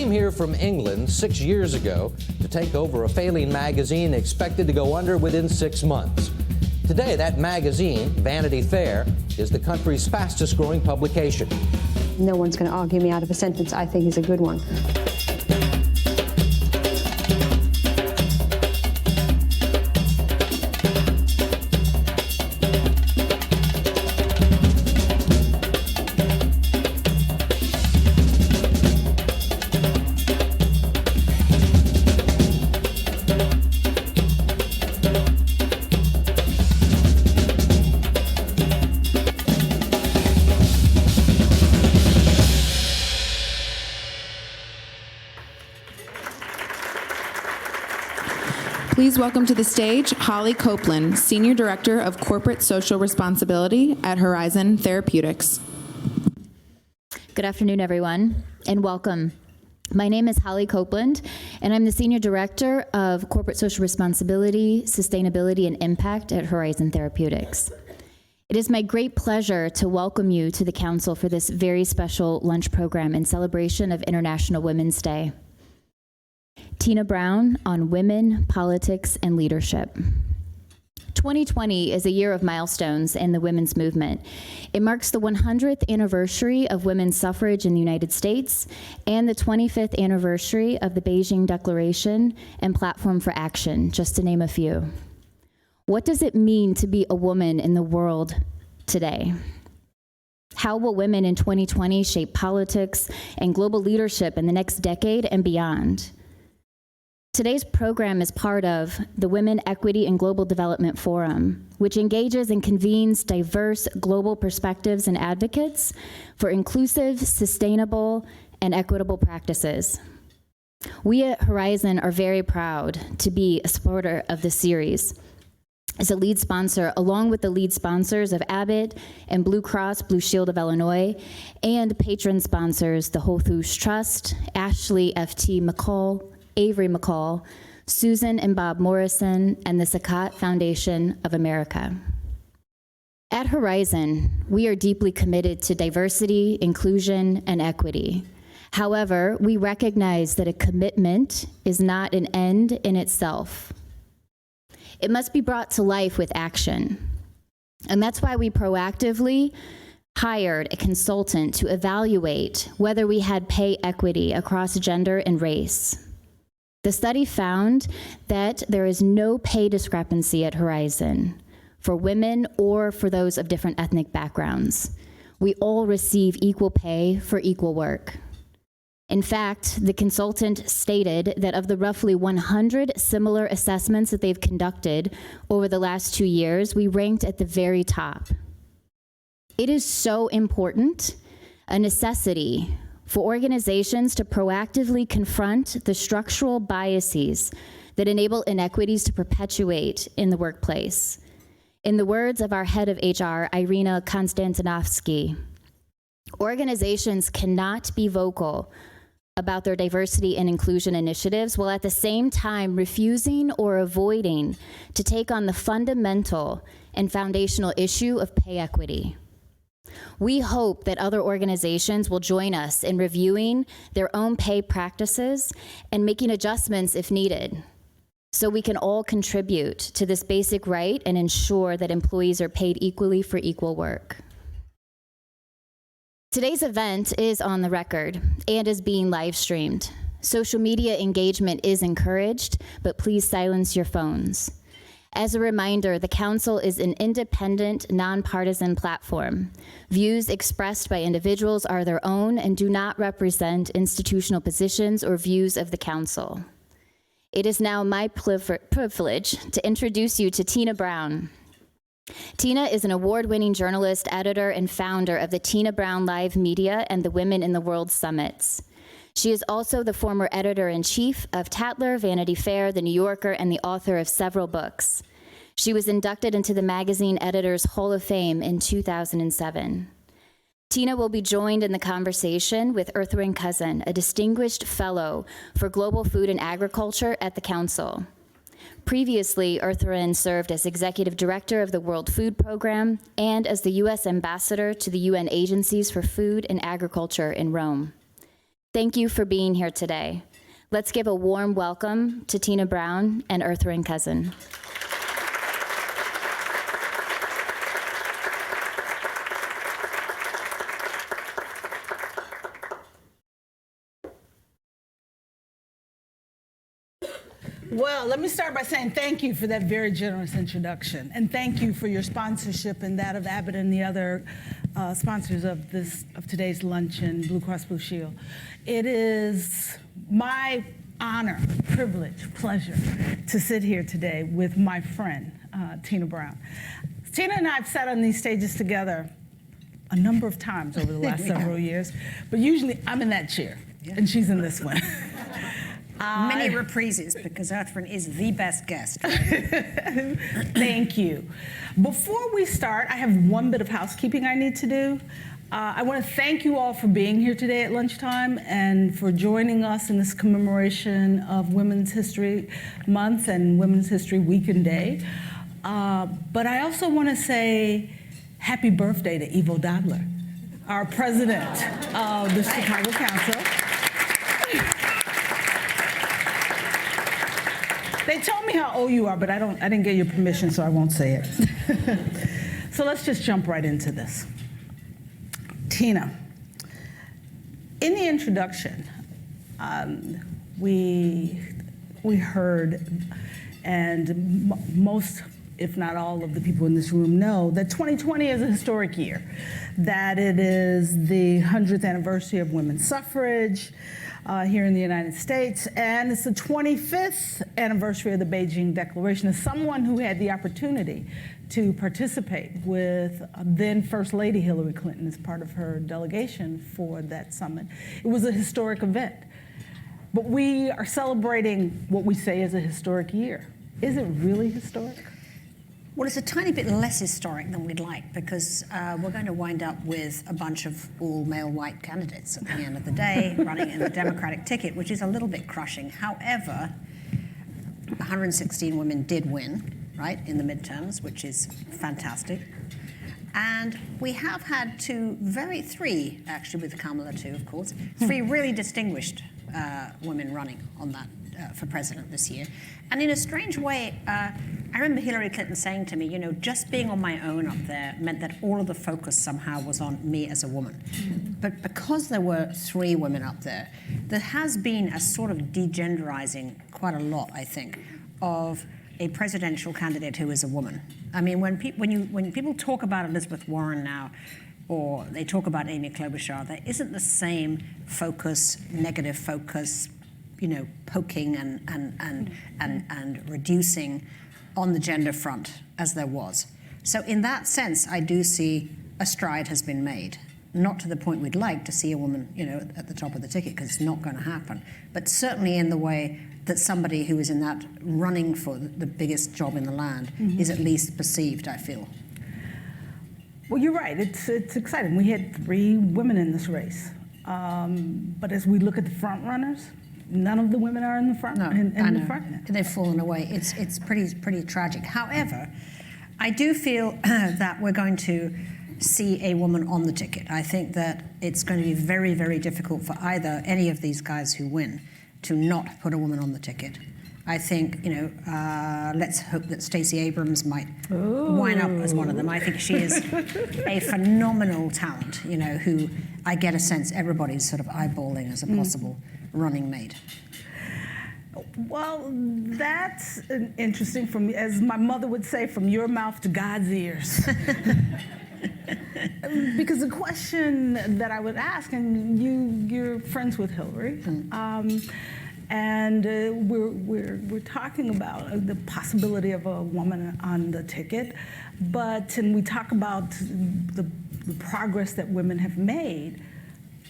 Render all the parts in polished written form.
came here from England 6 years ago to take over a failing magazine expected to go under within 6 months. Today, that magazine, Vanity Fair, is the country's fastest growing publication. No one's going to argue me out of a sentence I think is a good one. Please welcome to the stage Holly Copeland, Senior Director of Corporate Social Responsibility at Horizon Therapeutics. Good afternoon, everyone, and welcome. My name is Holly Copeland, and I'm the Senior Director of Corporate Social Responsibility, Sustainability, and Impact at Horizon Therapeutics. It is my great pleasure to welcome you to the Council for this very special lunch program in celebration of International Women's Day. Tina Brown on women, politics, and leadership. 2020 is a year of milestones in the women's movement. It marks the 100th anniversary of women's suffrage in the United States and the 25th anniversary of the Beijing Declaration and Platform for Action, just to name a few. What does it mean to be a woman in the world today? How will women in 2020 shape politics and global leadership in the next decade and beyond? Today's program is part of the Women, Equity, and Global Development Forum, which engages and convenes diverse global perspectives and advocates for inclusive, sustainable, and equitable practices. We at Horizon are very proud to be a supporter of this series. As a lead sponsor, along with the lead sponsors of Abbott and Blue Cross Blue Shield of Illinois, and patron sponsors, the Whole Foods Trust, Ashley F.T. McCall, Avery McCall, Susan and Bob Morrison, and the Sakat Foundation of America. At Horizon, we are deeply committed to diversity, inclusion, and equity. However, we recognize that a commitment is not an end in itself. It must be brought to life with action. And that's why we proactively hired a consultant to evaluate whether we had pay equity across gender and race. The study found that there is no pay discrepancy at Horizon for women or for those of different ethnic backgrounds. We all receive equal pay for equal work. In fact, the consultant stated that of the roughly 100 similar assessments that they've conducted over the last 2 years, we ranked at the very top. It is so important, a necessity, for organizations to proactively confront the structural biases that enable inequities to perpetuate in the workplace. In the words of our head of HR, Irina Konstantinovsky, organizations cannot be vocal about their diversity and inclusion initiatives while at the same time refusing or avoiding to take on the fundamental and foundational issue of pay equity. We hope that other organizations will join us in reviewing their own pay practices and making adjustments if needed, so we can all contribute to this basic right and ensure that employees are paid equally for equal work. Today's event is on the record and is being live streamed. Social media engagement is encouraged, but please silence your phones. As a reminder, the Council is an independent, nonpartisan platform. Views expressed by individuals are their own and do not represent institutional positions or views of the Council. It is now my privilege to introduce you to Tina Brown. Tina is an award-winning journalist, editor, and founder of the Tina Brown Live Media and the Women in the World Summits. She is also the former editor-in-chief of Tatler, Vanity Fair, The New Yorker, and the author of several books. She was inducted into the Magazine Editors Hall of Fame in 2007. Tina will be joined in the conversation with Eartha Cousin, a distinguished fellow for global food and agriculture at the Council. Previously, Eartha served as executive director of the World Food Program and as the U.S. ambassador to the UN agencies for food and agriculture in Rome. Thank you for being here today. Let's give a warm welcome to Tina Brown and Eartha Cousin. Well, let me start by saying thank you for that very generous introduction, and thank you for your sponsorship and that of Abbott and the other sponsors of today's luncheon, Blue Cross Blue Shield. It is my honor, privilege, pleasure to sit here today with my friend, Tina Brown. Tina and I have sat on these stages together a number of times over the last several years, but usually I'm in that chair, and she's in this one. Many reprises, because Eartha is the best guest. Right? Thank you. Before we start, I have one bit of housekeeping I need to do. I want to thank you all for being here today at lunchtime and for joining us in this commemoration of Women's History Month and Women's History Week and Day. But I also want to say happy birthday to Ivo Dodler, our president of the Chicago Council. They told me how old you are, but I didn't get your permission, so I won't say it. So let's just jump right into this. Tina, in the introduction, we heard, and most, if not all of the people in this room know, that 2020 is a historic year, that it is the 100th anniversary of women's suffrage, here in the United States, and it's the 25th anniversary of the Beijing Declaration. As someone who had the opportunity to participate with then First Lady Hillary Clinton as part of her delegation for that summit, it was a historic event. But we are celebrating what we say is a historic year. Is it really historic? Well, it's a tiny bit less historic than we'd like, because we're going to wind up with a bunch of all-male white candidates at the end of the day running in the Democratic ticket, which is a little bit crushing. However, 116 women did win, right, in the midterms, which is fantastic. And we have had three, actually, with Kamala too, of course, three really distinguished women running on that for president this year. And in a strange way, I remember Hillary Clinton saying to me, you know, just being on my own up there meant that all of the focus somehow was on me as a woman. But because there were three women up there, there has been a sort of degenderizing quite a lot, I think, of a presidential candidate who is a woman. I mean, when people talk about Elizabeth Warren now, or they talk about Amy Klobuchar, there isn't the same focus, negative focus, you know, poking and reducing on the gender front as there was. So in that sense, I do see a stride has been made. Not to the point we'd like to see a woman, you know, at the top of the ticket, because it's not going to happen. But certainly in the way that somebody who is in that running for the biggest job in the land is at least perceived, I feel. Well, you're right. It's exciting. We had three women in this race. But as we look at the front runners, none of the women are in the front. No, in I know. The front. They've fallen away. It's pretty tragic. However, I do feel that we're going to see a woman on the ticket. I think that it's going to be very, very difficult for either any of these guys who win to not put a woman on the ticket. I think, you know, let's hope that Stacey Abrams might wind up as one of them. I think she is a phenomenal talent, you know, who I get a sense everybody's sort of eyeballing as a possible running mate. Well, that's interesting from, as my mother would say, from your mouth to God's ears. Because the question that I would ask, and you're friends with Hillary, and we're talking about the possibility of a woman on the ticket, and we talk about the progress that women have made,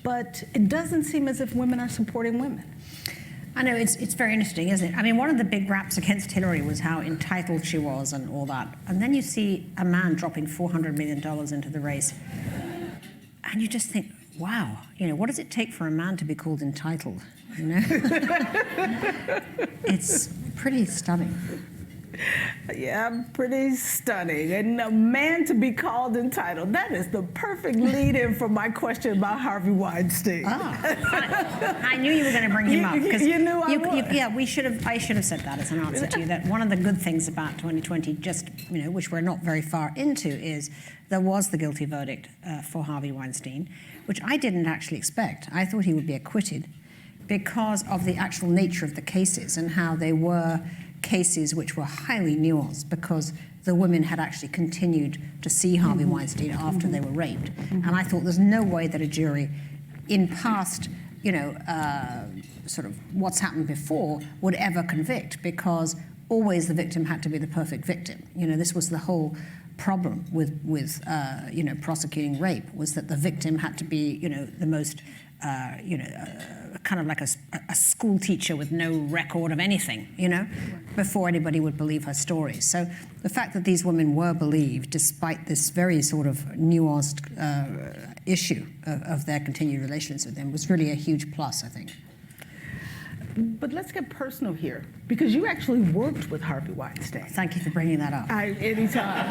but it doesn't seem as if women are supporting women. I know, it's very interesting, isn't it? I mean, one of the big raps against Hillary was how entitled she was and all that. And then you see a man dropping $400 million into the race. And you just think, wow, you know, what does it take for a man to be called entitled? You know? It's pretty stunning. Yeah, pretty stunning. And a man to be called entitled. That is the perfect lead-in for my question about Harvey Weinstein. I knew you were going to bring him up. You knew I would. Yeah, I should have said that as an answer to you, that one of the good things about 2020, just, which we're not very far into, is there was the guilty verdict for Harvey Weinstein, which I didn't actually expect. I thought he would be acquitted because of the actual nature of the cases and how they were cases which were highly nuanced, because the women had actually continued to see Harvey Weinstein after they were raped. And I thought there's no way that a jury in past, sort of what's happened before would ever convict, because always the victim had to be the perfect victim. This was the whole problem with prosecuting rape, was that the victim had to be, the most, kind of like a school teacher with no record of anything, before anybody would believe her stories. So the fact that these women were believed, despite this very sort of nuanced issue of their continued relations with him, was really a huge plus, I think. But let's get personal here, because you actually worked with Harvey Weinstein. Thank you for bringing that up. Anytime.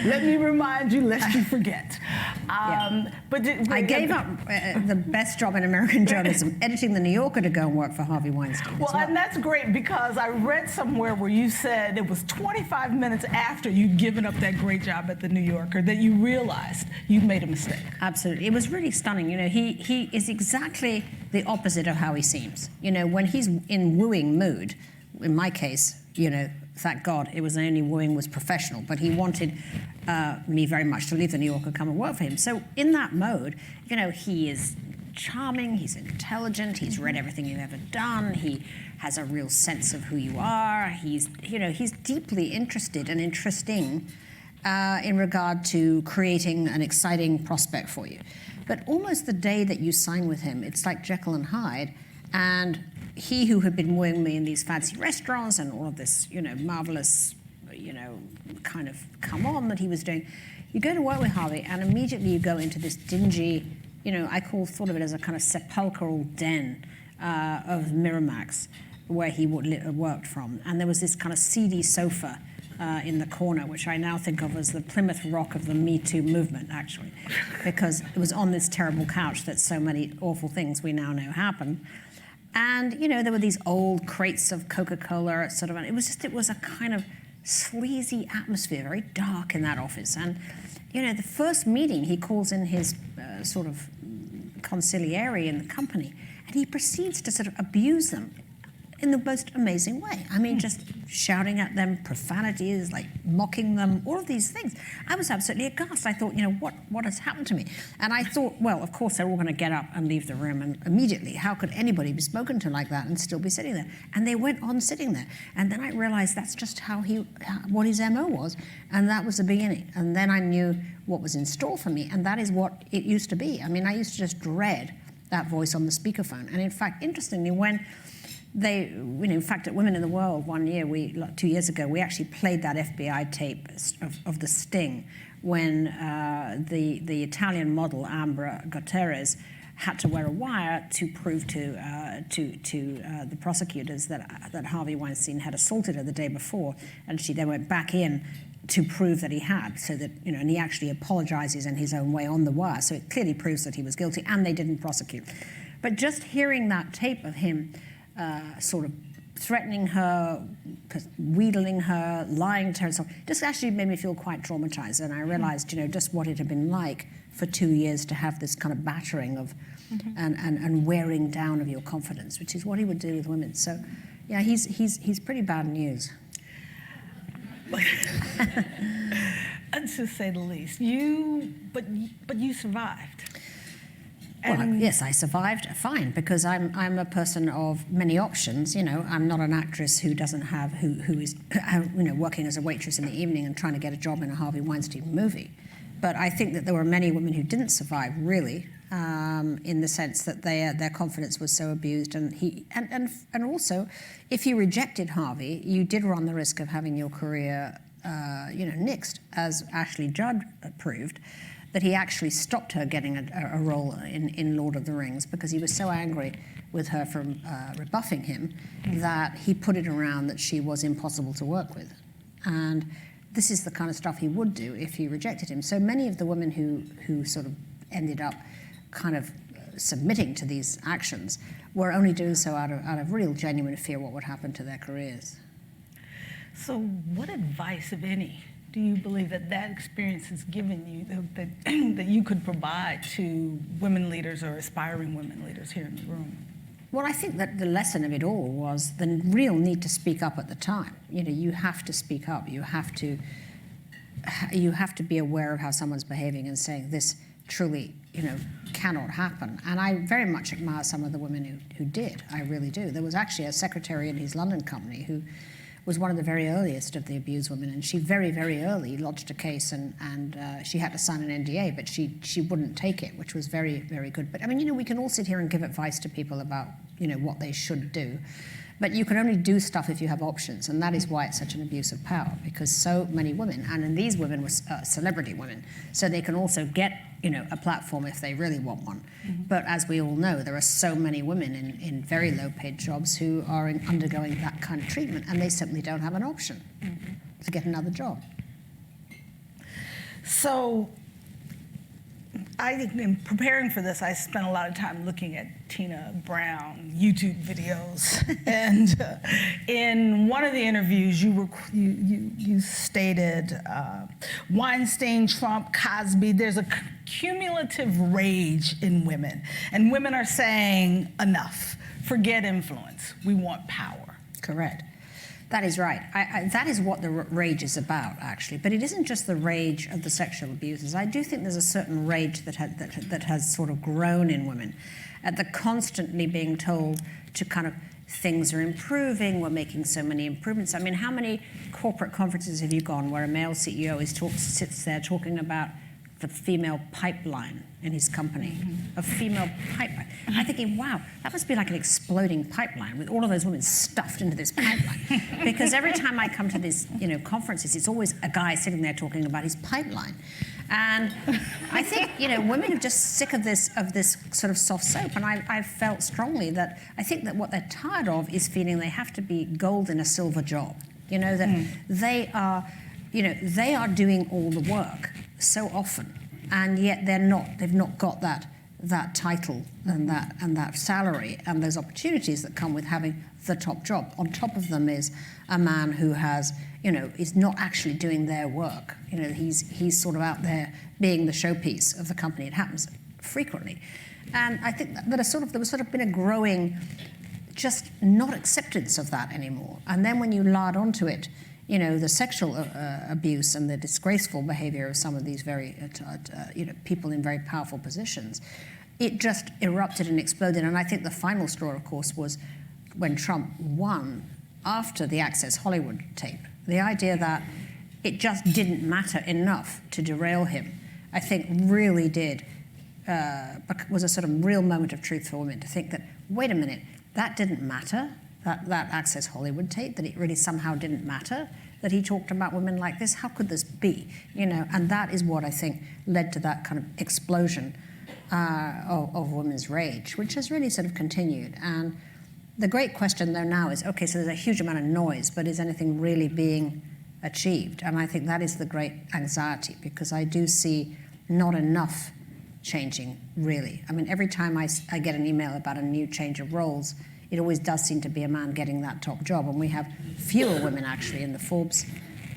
Let me remind you, lest you forget. I gave up the best job in American journalism, editing The New Yorker, to go and work for Harvey Weinstein. Well, and that's great, because I read somewhere where you said it was 25 minutes after you'd given up that great job at The New Yorker that you realized you'd made a mistake. Absolutely. It was really stunning. He is exactly the opposite of how he seems. When he's in wooing mood, in my case, thank God it was the only wooing was professional, but he wanted me very much to leave The New Yorker, come and work for him. So in that mode, he is charming, he's intelligent, he's read everything you've ever done, he has a real sense of who you are, he's deeply interested and interesting in regard to creating an exciting prospect for you. But almost the day that you sign with him, it's like Jekyll and Hyde, and he who had been wooing me in these fancy restaurants and all of this, marvelous, kind of come on that he was doing, you go to work with Harvey and immediately you go into this dingy, I thought of it as a kind of sepulchral den of Miramax where he worked from. And there was this kind of seedy sofa in the corner, which I now think of as the Plymouth Rock of the Me Too movement, actually, because it was on this terrible couch that so many awful things we now know happen. And, there were these old crates of Coca-Cola, sort of, and it was a kind of sleazy atmosphere, very dark in that office. And, the first meeting, he calls in his sort of consigliere in the company, and he proceeds to sort of abuse them in the most amazing way. I mean, just shouting at them profanities, like mocking them, all of these things. I was absolutely aghast. I thought, what has happened to me? And I thought, well, of course, they're all going to get up and leave the room. And immediately, how could anybody be spoken to like that and still be sitting there? And they went on sitting there. And then I realized that's just what his MO was. And that was the beginning. And then I knew what was in store for me. And that is what it used to be. I mean, I used to just dread that voice on the speakerphone. And in fact, interestingly, when in fact, at Women in the World 2 years ago, we actually played that FBI tape of the sting when the Italian model, Ambra Gutierrez, had to wear a wire to prove to the prosecutors that Harvey Weinstein had assaulted her the day before, and she then went back in to prove that he had, so that, and he actually apologizes in his own way on the wire, so it clearly proves that he was guilty, and they didn't prosecute. But just hearing that tape of him sort of threatening her, wheedling her, lying to her, so just actually made me feel quite traumatized. And I realized, just what it had been like for 2 years to have this kind of battering of and wearing down of your confidence, which is what he would do with women. So, yeah, he's pretty bad news. To say the least. But you survived. Well, yes, I survived fine, because I'm a person of many options. I'm not an actress who doesn't have who is working as a waitress in the evening and trying to get a job in a Harvey Weinstein movie. But I think that there were many women who didn't survive, really, in the sense that their confidence was so abused, and also, if you rejected Harvey, you did run the risk of having your career nixed, as Ashley Judd proved. That he actually stopped her getting a role in Lord of the Rings because he was so angry with her from rebuffing him, that he put it around that she was impossible to work with. And this is the kind of stuff he would do if he rejected him. So many of the women who sort of ended up kind of submitting to these actions were only doing so out of real, genuine fear what would happen to their careers. So what advice, if any, do you believe that experience has given you that you could provide to women leaders or aspiring women leaders here in the room? Well, I think that the lesson of it all was the real need to speak up at the time. You know, you have to speak up. You have to be aware of how someone's behaving and saying this truly, you know, cannot happen. And I very much admire some of the women who did. I really do. There was actually a secretary in his London company who was one of the very earliest of the abused women, and she very, very early lodged a case, and she had to sign an NDA, but she wouldn't take it, which was very, very good. But I mean, you know, we can all sit here and give advice to people about, you know, what they should do, but you can only do stuff if you have options, and that is why it's such an abuse of power, because so many women, and these women were celebrity women, so they can also get, you know, a platform if they really want one. Mm-hmm. But as we all know, there are so many women in very low-paid jobs who are undergoing that kind of treatment, and they simply don't have an option to get another job. So, in preparing for this, I spent a lot of time looking at Tina Brown YouTube videos, and in one of the interviews, you stated Weinstein, Trump, Cosby. There's a cumulative rage in women, and women are saying enough. Forget influence. We want power. Correct. That is right. That is what the rage is about, actually. But it isn't just the rage of the sexual abusers. I do think there's a certain rage that has sort of grown in women at the constantly being told to kind of, things are improving, we're making so many improvements. I mean, how many corporate conferences have you gone where a male CEO sits there talking about the female pipeline in his company, a female pipeline. I'm thinking, wow, that must be like an exploding pipeline with all of those women stuffed into this pipeline. Because every time I come to these, you know, conferences, it's always a guy sitting there talking about his pipeline. And I think, you know, women are just sick of this sort of soft soap. And I've felt strongly that I think that what they're tired of is feeling they have to be gold in a silver job. You know, that they are doing all the work so often, and yet they've not got that title and that salary and those opportunities that come with having the top job. On top of them is a man who has, you know, is not actually doing their work. You know, he's sort of out there being the showpiece of the company. It happens frequently. And I think that there was sort of been a growing just not acceptance of that anymore. And then when you lard onto it, you know, the sexual abuse and the disgraceful behavior of some of these very, people in very powerful positions, it just erupted and exploded. And I think the final straw, of course, was when Trump won after the Access Hollywood tape. The idea that it just didn't matter enough to derail him, I think really was a sort of real moment of truth for women to think that, wait a minute, that didn't matter. That Access Hollywood tape, that it really somehow didn't matter, that he talked about women like this. How could this be? You know, and that is what I think led to that kind of explosion of women's rage, which has really sort of continued. And the great question though now is, okay, so there's a huge amount of noise, but is anything really being achieved? And I think that is the great anxiety, because I do see not enough changing, really. I mean, every time I get an email about a new change of roles, it always does seem to be a man getting that top job, and we have fewer women actually in the Forbes,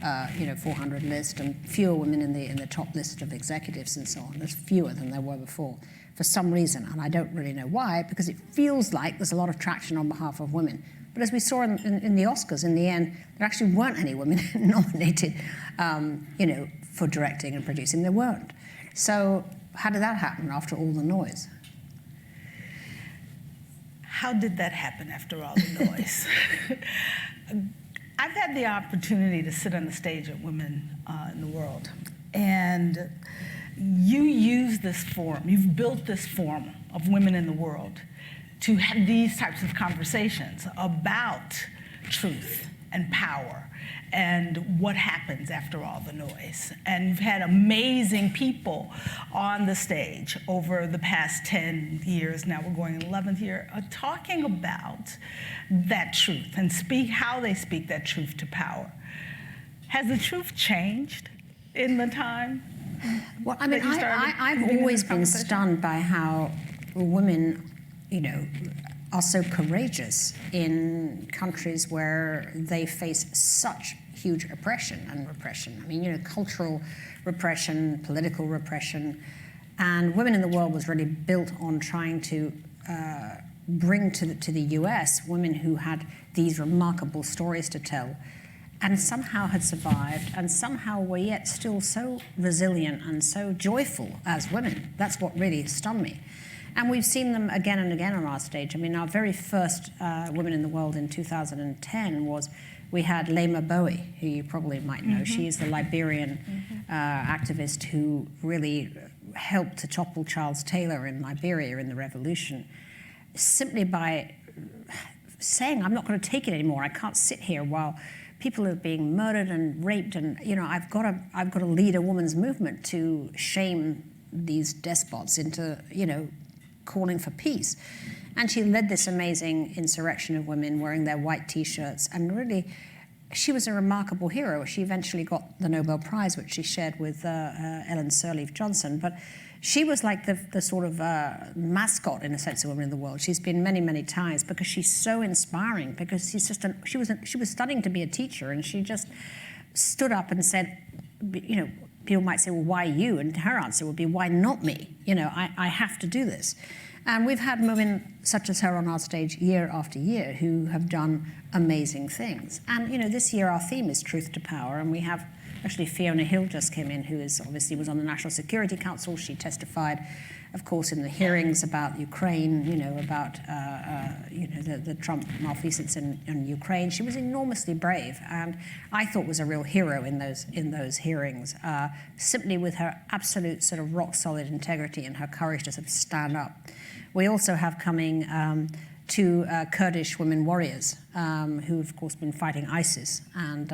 400 list, and fewer women in the top list of executives and so on. There's fewer than there were before, for some reason, and I don't really know why, because it feels like there's a lot of traction on behalf of women. But as we saw in the Oscars, in the end, there actually weren't any women nominated, for directing and producing. There weren't. So how did that happen after all the noise? How did that happen after all the noise? I've had the opportunity to sit on the stage at Women in the World, and you use this forum, you've built this forum of women in the world to have these types of conversations about truth and power and what happens after all the noise. And we've had amazing people on the stage over the past 10 years, now we're going in 11th year, talking about that truth and how they speak that truth to power. Has the truth changed in the time? Well, I mean, I've always been stunned by how women, are so courageous in countries where they face such huge oppression and repression. I mean, cultural repression, political repression, and Women in the World was really built on trying to bring to the US women who had these remarkable stories to tell, and somehow had survived, and somehow were yet still so resilient and so joyful as women. That's what really stunned me. And we've seen them again and again on our stage. I mean, our very first Women in the World in 2010 we had Lema Bowie, who you probably might know. She is the Liberian activist who really helped to topple Charles Taylor in Liberia in the revolution, simply by saying, I'm not going to take it anymore. I can't sit here while people are being murdered and raped, and I've got to lead a women's movement to shame these despots into calling for peace. And she led this amazing insurrection of women wearing their white T-shirts, and really she was a remarkable hero. She eventually got the Nobel Prize, which she shared with Ellen Sirleaf Johnson, but she was like the sort of mascot, in a sense, of Women in the World. She's been many, many times because she's so inspiring, because she was studying to be a teacher, and she just stood up and said, people might say, well, why you? And her answer would be, why not me? I have to do this. And we've had women such as her on our stage year after year who have done amazing things. And, this year our theme is Truth to Power, and we have actually Fiona Hill just came in, who obviously was on the National Security Council. She testified, of course, in the hearings about Ukraine, about the Trump malfeasance in Ukraine. She was enormously brave, and I thought was a real hero in those hearings, simply with her absolute sort of rock solid integrity and her courage to sort of stand up. We also have coming two Kurdish women warriors who, of course, been fighting ISIS, and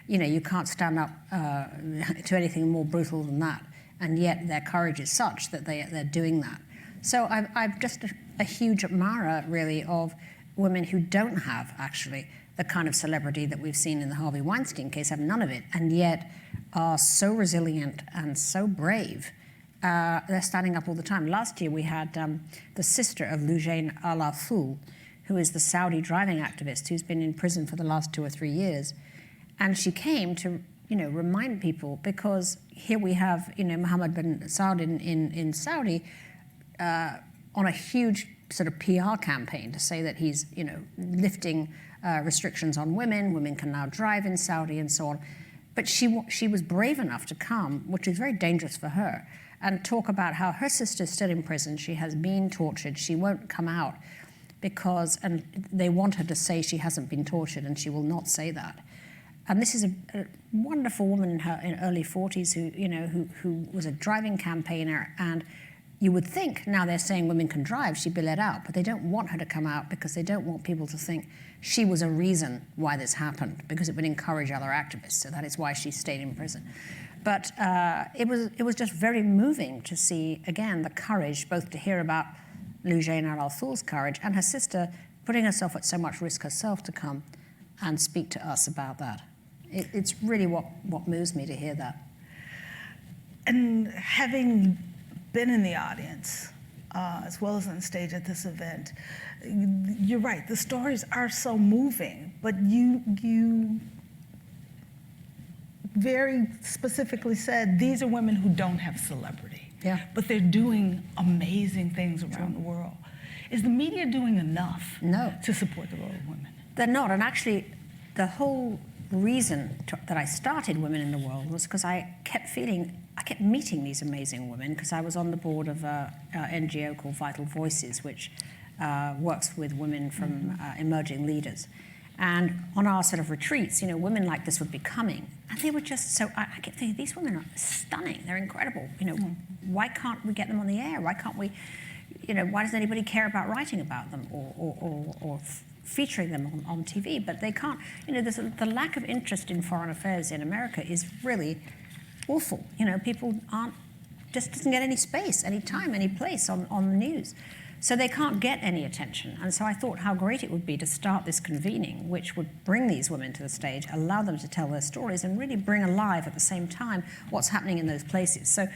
you can't stand up to anything more brutal than that. And yet their courage is such that they're doing that. So I'm just a huge admirer, really, of women who don't have, actually, the kind of celebrity that we've seen in the Harvey Weinstein case, have none of it, and yet are so resilient and so brave. They're standing up all the time. Last year we had the sister of Loujain Al-Aful, who is the Saudi driving activist who's been in prison for the last 2 or 3 years. And she came to remind people, because here we have, Mohammed bin Saud in Saudi on a huge sort of PR campaign to say that he's, lifting restrictions on women. Women can now drive in Saudi and so on. But she was brave enough to come, which is very dangerous for her, and talk about how her sister's still in prison. She has been tortured. She won't come out and they want her to say she hasn't been tortured, and she will not say that. And this is a wonderful woman in her early 40s who was a driving campaigner, and you would think now they're saying women can drive, she'd be let out, but they don't want her to come out because they don't want people to think she was a reason why this happened, because it would encourage other activists. So that is why she stayed in prison. But it was just very moving to see, again, the courage, both to hear about Loujain Al-Aful's courage and her sister putting herself at so much risk herself to come and speak to us about that. It's really what moves me to hear that. And having been in the audience, as well as on stage at this event, you're right, the stories are so moving, but you very specifically said these are women who don't have celebrity, but they're doing amazing things around the world. Is the media doing enough to support the role of women? They're not, and actually the whole reason that I started Women in the World was because I kept meeting these amazing women, because I was on the board of an NGO called Vital Voices, which works with women from emerging leaders. And on our sort of retreats, women like this would be coming, and they were just so, I kept thinking, these women are stunning, they're incredible. Why can't we get them on the air? Why can't we, why doesn't anybody care about writing about them or featuring them on TV, but they can't. You know, the lack of interest in foreign affairs in America is really awful. You know, people just doesn't get any space, any time, any place on the news. So they can't get any attention. And so I thought how great it would be to start this convening, which would bring these women to the stage, allow them to tell their stories, and really bring alive at the same time what's happening in those places. So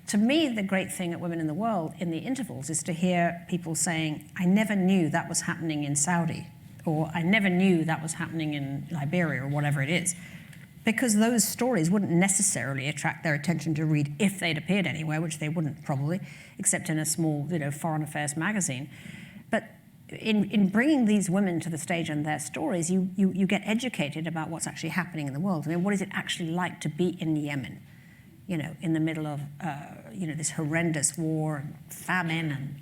to me, the great thing at Women in the World in the intervals is to hear people saying, I never knew that was happening in Saudi, or I never knew that was happening in Liberia, or whatever it is. Because those stories wouldn't necessarily attract their attention to read if they'd appeared anywhere, which they wouldn't probably, except in a small, foreign affairs magazine. But in bringing these women to the stage and their stories, you get educated about what's actually happening in the world. I mean, what is it actually like to be in Yemen, in the middle of, this horrendous war and famine, and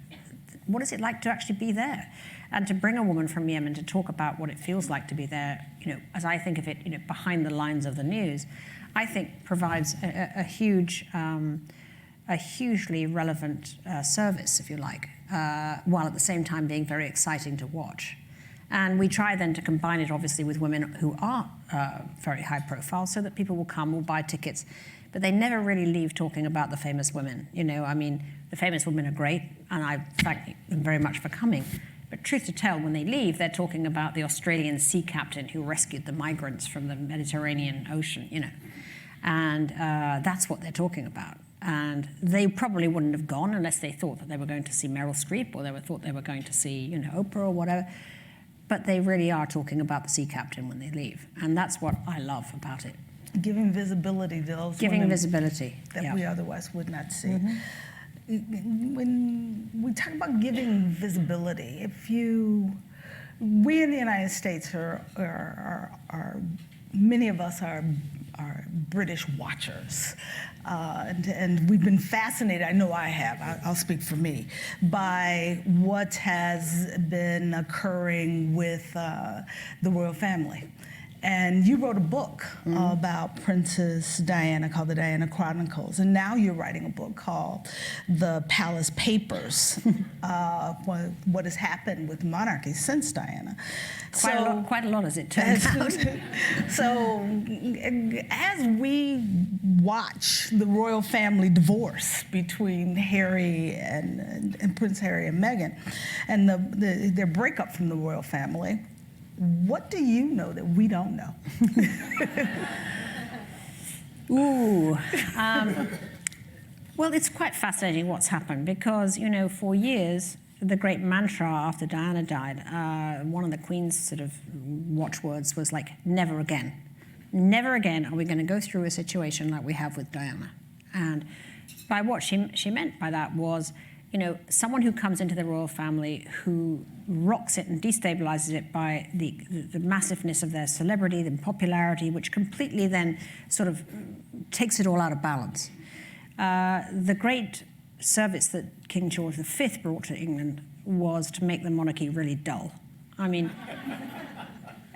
what is it like to actually be there? And to bring a woman from Yemen to talk about what it feels like to be there, as I think of it, behind the lines of the news, I think provides a hugely relevant service, if you like, while at the same time being very exciting to watch. And we try then to combine it, obviously, with women who are very high profile, so that people will come, will buy tickets, but they never really leave talking about the famous women. I mean, the famous women are great, and I thank them very much for coming. But truth to tell, when they leave, they're talking about the Australian sea captain who rescued the migrants from the Mediterranean Ocean, And that's what they're talking about. And they probably wouldn't have gone unless they thought that they were going to see Meryl Streep, or thought they were going to see, Oprah or whatever. But they really are talking about the sea captain when they leave. And that's what I love about it. Giving visibility to those women that we otherwise would not see. Mm-hmm. When we talk about giving visibility, we in the United States are many of us are British watchers, and we've been fascinated. I know I have. I'll speak for me, by what has been occurring with the royal family. And you wrote a book about Princess Diana called The Diana Chronicles, and now you're writing a book called The Palace Papers, what has happened with monarchy since Diana. Quite a lot, as it turns out. So as we watch the royal family divorce between Harry and Prince Harry and Meghan, and their breakup from the royal family, what do you know that we don't know? Well, it's quite fascinating what's happened because, for years, the great mantra after Diana died, one of the Queen's sort of watchwords was like, never again. Never again are we going to go through a situation like we have with Diana. And by what she meant by that was, someone who comes into the royal family who rocks it and destabilizes it by the massiveness of their celebrity, the popularity, which completely then sort of takes it all out of balance. The great service that King George V brought to England was to make the monarchy really dull. I mean,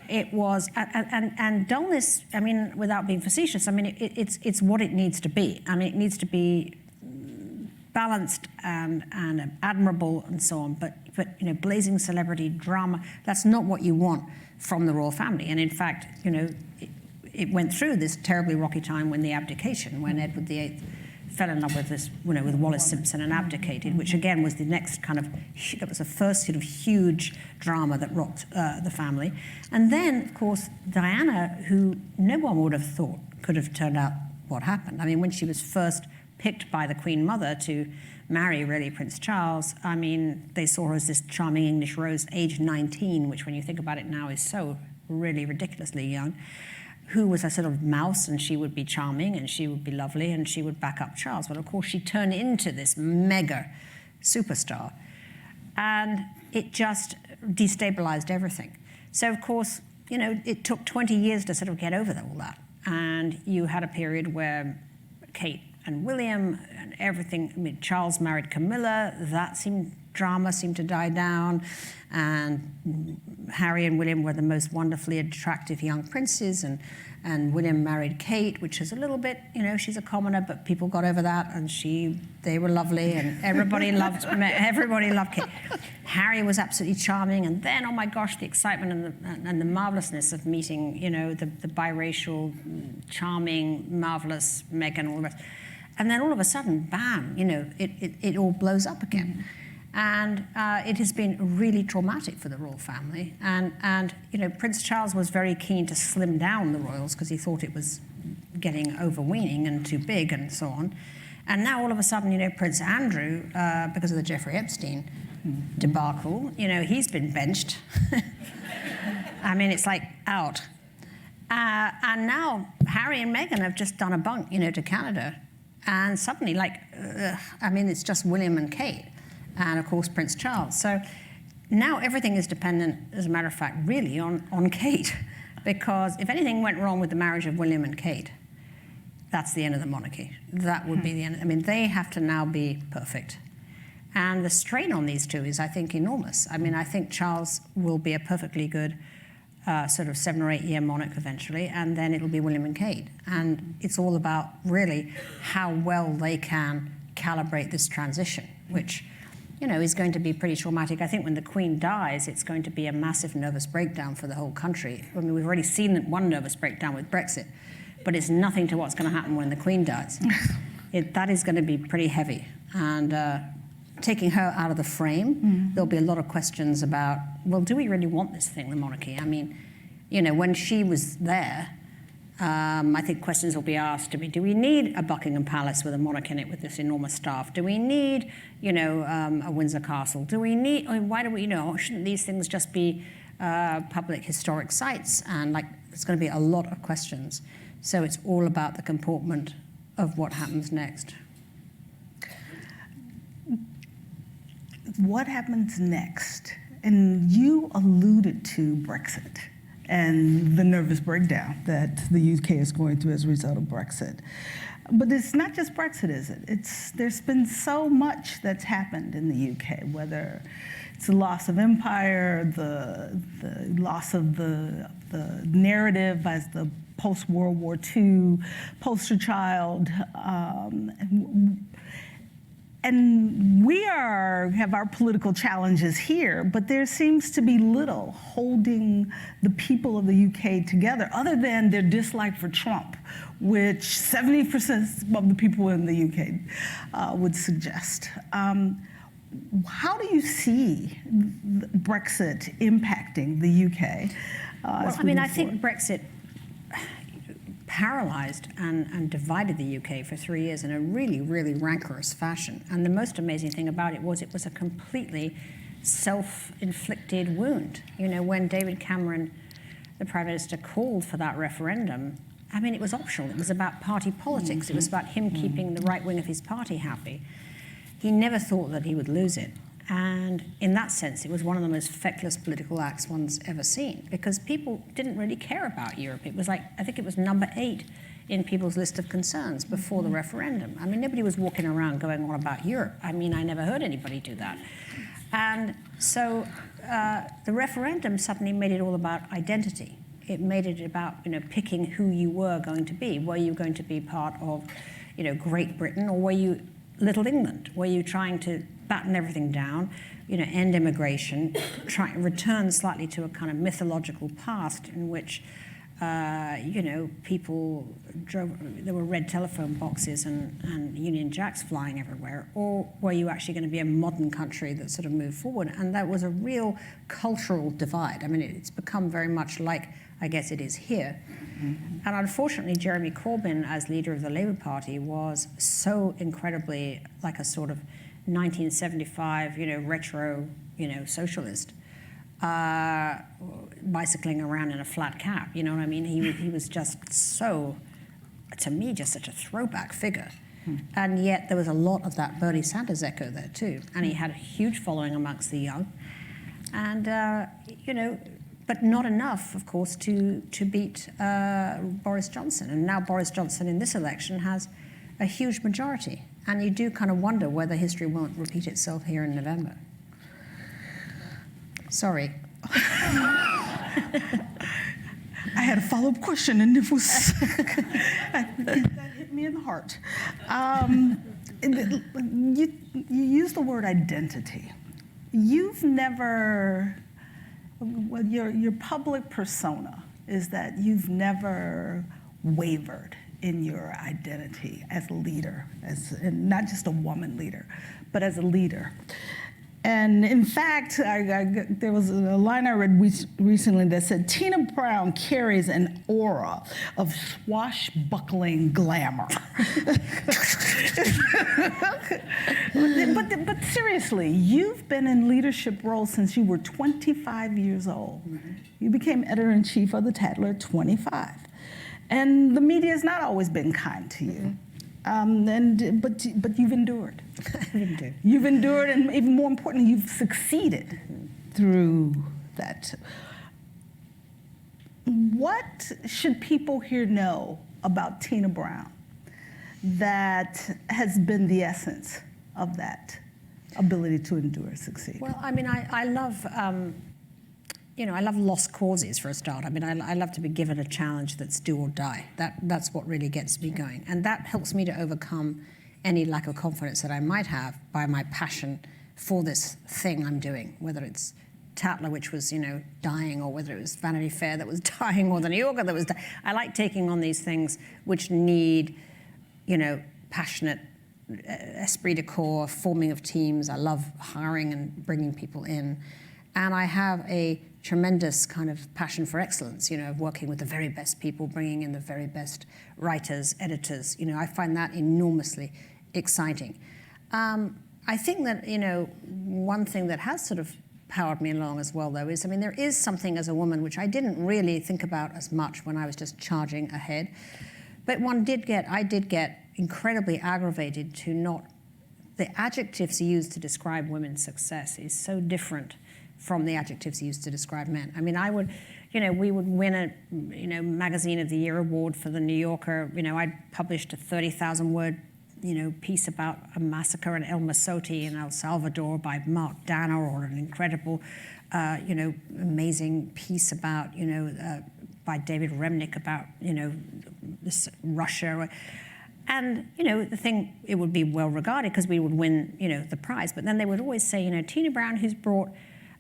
it was, and dullness, I mean, without being facetious, I mean, it's what it needs to be. I mean, it needs to be balanced and admirable and so on, but blazing celebrity drama, that's not what you want from the royal family. And in fact, it went through this terribly rocky time when the abdication, when Edward VIII fell in love with with Wallis Simpson and abdicated, which again was the next kind of, that was the first sort of huge drama that rocked the family. And then, of course, Diana, who no one would have thought could have turned out what happened. I mean, when she was first picked by the Queen Mother to marry, really, Prince Charles, I mean, they saw her as this charming English rose, aged 19, which when you think about it now is so really ridiculously young, who was a sort of mouse, and she would be charming and she would be lovely and she would back up Charles. Well, of course, she turned into this mega superstar, and it just destabilized everything. So, of course, it took 20 years to sort of get over all that. And you had a period where Kate and William and everything, I mean, Charles married Camilla, that seemed drama seemed to die down, and Harry and William were the most wonderfully attractive young princes, and William married Kate, which is a little bit, you know, she's a commoner, but people got over that, and they were lovely, and everybody loved Kate. Harry was absolutely charming, and then, oh my gosh, the excitement and the marvelousness of meeting, you know, the biracial, charming, marvelous Meghan and all the rest. And then all of a sudden, bam, you know, it all blows up again. And it has been really traumatic for the royal family. And you know, Prince Charles was very keen to slim down the royals because he thought it was getting overweening and too big and so on. And now all of a sudden, you know, Prince Andrew, because of the Jeffrey Epstein debacle, you know, he's been benched. I mean, it's like out. And now Harry and Meghan have just done a bunk, you know, to Canada. And suddenly, like, I mean, it's just William and Kate. And of course, Prince Charles. So now everything is dependent, as a matter of fact, really on Kate. Because if anything went wrong with the marriage of William and Kate, that's the end of the monarchy. That would be the end. I mean, they have to now be perfect. And the strain on these two is, I think, enormous. I mean, I think Charles will be a perfectly good sort of 7 or 8 year monarch eventually, and then it'll be William and Kate. And it's all about really how well they can calibrate this transition, which, you know, is going to be pretty traumatic. I think when the Queen dies, it's going to be a massive nervous breakdown for the whole country. I mean, we've already seen one nervous breakdown with Brexit, but it's nothing to what's going to happen when the Queen dies. That is going to be pretty heavy. And taking her out of the frame, there'll be a lot of questions about, well, do we really want this thing, the monarchy? I mean, you know, when she was there, I think questions will be asked to me, do we need a Buckingham Palace with a monarch in it with this enormous staff? Do we need, you know, a Windsor Castle? Do we need, I mean, why do we, you know, shouldn't these things just be public historic sites? And like, there's going to be a lot of questions. So it's all about the comportment of what happens next. What happens next? And you alluded to Brexit and the nervous breakdown that the UK is going through as a result of Brexit. But it's not just Brexit, is it? There's been so much that's happened in the UK, whether it's the loss of empire, the loss of the narrative as the post-World War II poster child. And we have our political challenges here, but there seems to be little holding the people of the UK together, other than their dislike for Trump, which 70% of the people in the UK would suggest. How do you see Brexit impacting the UK? Well, I mean, I think Brexit paralyzed and divided the UK for 3 years in a really, really rancorous fashion. And the most amazing thing about it was a completely self-inflicted wound. You know, when David Cameron, the Prime Minister, called for that referendum, I mean, it was optional. It was about party politics. It was about him keeping the right wing of his party happy. He never thought that he would lose it. And in that sense, it was one of the most feckless political acts one's ever seen, because people didn't really care about Europe. It was like, I think it was number 8 in people's list of concerns before the referendum. I mean, nobody was walking around going on about Europe. I mean, I never heard anybody do that. And so the referendum suddenly made it all about identity. It made it about, you know, picking who you were going to be. Were you going to be part of, you know, Great Britain, or were you Little England? Were you trying to batten everything down, you know, end immigration, return slightly to a kind of mythological past in which, you know, people drove, there were red telephone boxes and Union Jacks flying everywhere? Or were you actually going to be a modern country that sort of moved forward? And that was a real cultural divide. I mean, it's become very much like, I guess it is here. And unfortunately, Jeremy Corbyn, as leader of the Labour Party, was so incredibly like a sort of 1975, you know, retro, you know, socialist, bicycling around in a flat cap. You know what I mean? He was just so, to me, just such a throwback figure. And yet there was a lot of that Bernie Sanders echo there too. And he had a huge following amongst the young. And, you know, but not enough, of course, to beat Boris Johnson. And now Boris Johnson in this election has a huge majority. And you do kind of wonder whether history won't repeat itself here in November. Sorry. I had a follow-up question, and it was that hit me in the heart. You use the word identity. You've never, well, your public persona is that you've never wavered in your identity as a leader, and not just a woman leader, but as a leader. And in fact, there was a line I read recently that said, Tina Brown carries an aura of swashbuckling glamour. but seriously, you've been in leadership roles since you were 25 years old. Mm-hmm. You became editor-in-chief of the Tatler at 25. And the media has not always been kind to you. Mm-hmm. But you've endured. You've endured, and even more importantly, you've succeeded through that. What should people here know about Tina Brown that has been the essence of that ability to endure, succeed? Well, I mean, I love, I love lost causes for a start. I mean, I love to be given a challenge that's do or die. That's what really gets me going. And that helps me to overcome any lack of confidence that I might have by my passion for this thing I'm doing, whether it's Tatler, which was, dying, or whether it was Vanity Fair that was dying, or the New Yorker that was dying. I like taking on these things which need, passionate esprit de corps, forming of teams. I love hiring and bringing people in. And I have a tremendous kind of passion for excellence, of working with the very best people, bringing in the very best writers, editors. I find that enormously exciting. I think that, one thing that has sort of powered me along as well, though, is, there is something as a woman which I didn't really think about as much when I was just charging ahead. But I did get incredibly aggravated to not, the adjectives used to describe women's success is so different from the adjectives used to describe men. We would win a, Magazine of the Year award for the New Yorker. I published a 30,000-word, piece about a massacre in El Masote in El Salvador by Mark Danner, or an incredible, amazing piece about, by David Remnick about, this Russia. And, the thing, it would be well regarded because we would win, the prize. But then they would always say, Tina Brown, who's brought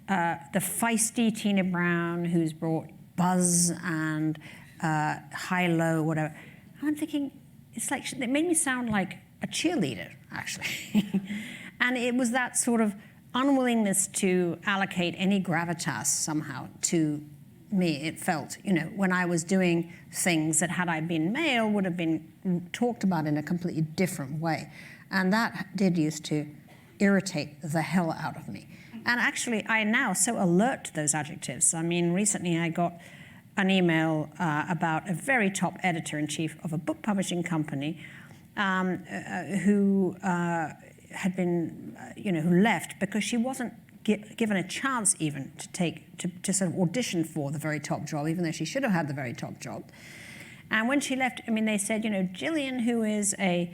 the feisty Tina Brown, who's brought buzz and high-low, whatever. And I'm thinking, it's like, it made me sound like a cheerleader, actually. And it was that sort of unwillingness to allocate any gravitas somehow to me, it felt, when I was doing things that, had I been male, would have been talked about in a completely different way. And that did used to irritate the hell out of me. And actually, I now so alert to those adjectives. Recently I got an email about a very top editor-in-chief of a book publishing company who had been, who left because she wasn't given a chance even to sort of audition for the very top job, even though she should have had the very top job. And when she left, they said, Gillian, who is a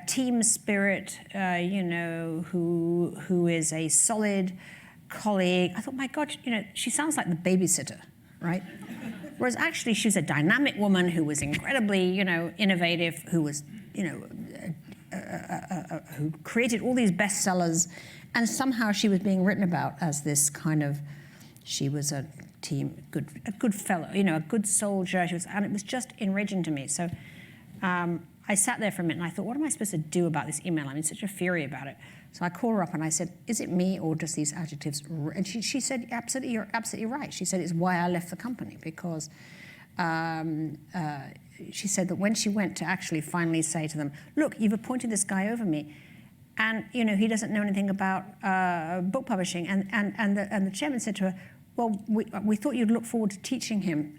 team spirit, who is a solid colleague. I thought, my God, she sounds like the babysitter, right? Whereas actually she was a dynamic woman who was incredibly, innovative, who was, who created all these bestsellers, and somehow she was being written about as this kind of, she was a good fellow, a good soldier. And it was just enraging to me. So I sat there for a minute and I thought, what am I supposed to do about this email? I'm in such a fury about it. So I called her up and I said, is it me or just these adjectives? And she said, absolutely, you're absolutely right. She said, it's why I left the company, because she said that when she went to actually finally say to them, look, you've appointed this guy over me, and he doesn't know anything about book publishing. And the chairman said to her, well, we thought you'd look forward to teaching him.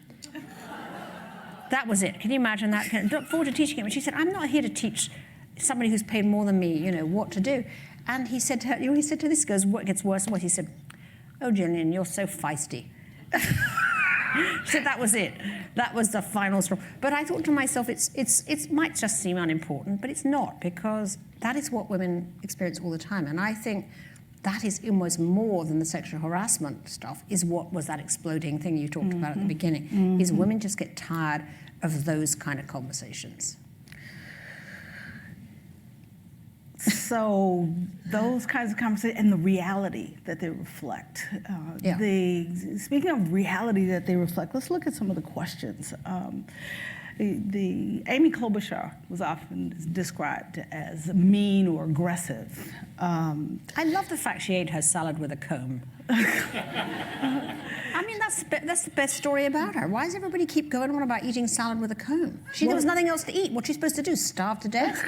That was it. Can you imagine that? Look forward to teaching him. And she said, I'm not here to teach somebody who's paid more than me, what to do. And he said to her, he said to this, it gets worse and worse. He said, oh, Gillian, you're so feisty. She said that was it. That was the final straw. But I thought to myself, it might just seem unimportant, but it's not, because that is what women experience all the time. And I think that is almost more than the sexual harassment stuff, is what was that exploding thing you talked about at the beginning, is women just get tired of those kind of conversations. So those kinds of conversations and the reality that they reflect. Speaking of reality that they reflect, let's look at some of the questions. The Amy Klobuchar was often described as mean or aggressive. I love the fact she ate her salad with a comb. I mean, that's the best story about her. Why does everybody keep going on about eating salad with a comb? There was nothing else to eat. What's she supposed to do, starve to death?